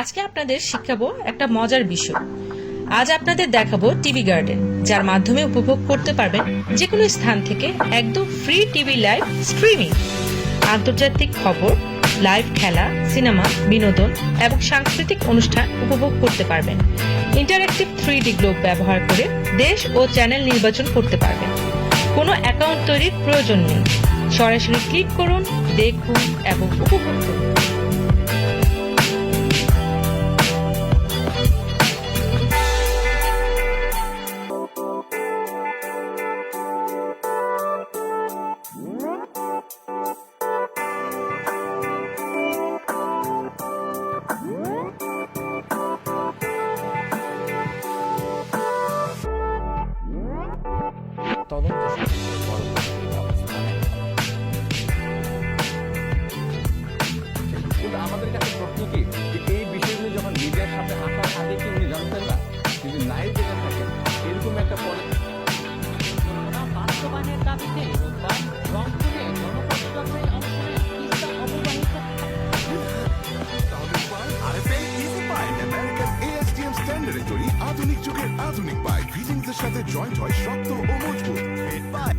আজকে আপনাদের শিখাবো একটা মজার বিষয়। আজ আপনাদের দেখাবো টিভি গার্ডেন, যার মাধ্যমে উপভোগ করতে পারবেন যে কোনো স্থান থেকে একদম ফ্রি টিভি লাইভ স্ট্রিমিং, আন্তর্জাতিক খবর, লাইভ খেলা, সিনেমা, বিনোদন এবং সাংস্কৃতিক অনুষ্ঠান উপভোগ করতে পারবেন। ইন্টারঅ্যাক্টিভ 3D গ্লোব ব্যবহার করে দেশ ও চ্যানেল নির্বাচন করতে পারবেন। কোনো অ্যাকাউন্ট তৈরির প্রয়োজন নেই, সরাসরি ক্লিক করুন, দেখুন এবং উপভোগ করুন। তদন্ত শেষে পরবর্তী ব্যবস্থা নেওয়া হবে। কিন্তু আমাদের কাছে প্রশ্ন কি যে এই বিষয়গুলো যখন মিডিয়ার সামনে আসার আগে কি উনি জানতেন না? যদি নাই জেনে থাকেন এরকম একটা পরে বাস্তবায়নের দাবিতে রোববার রংপুরে গণপ্রতিরোধের অংশে তিস্তা অববাহিকা RFL easy pipe American ASTM স্ট্যান্ডার্ডে তৈরি আধুনিক যুগের আধুনিক পাইপ ফিটিংস এর সাথে জয়েন্ট হয় শক্ত ও মজবুত পাইপ।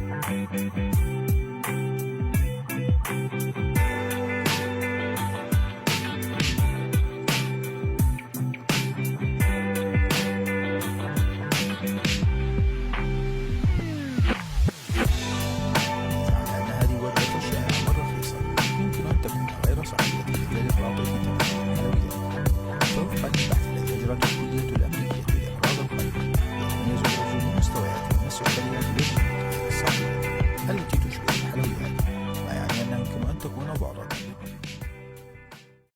أن هذه وجبة شائعة ورخيصة يمكن أن تكون غير صحية لذلك لا تضيف حلويات. سوف البحث لا تجربة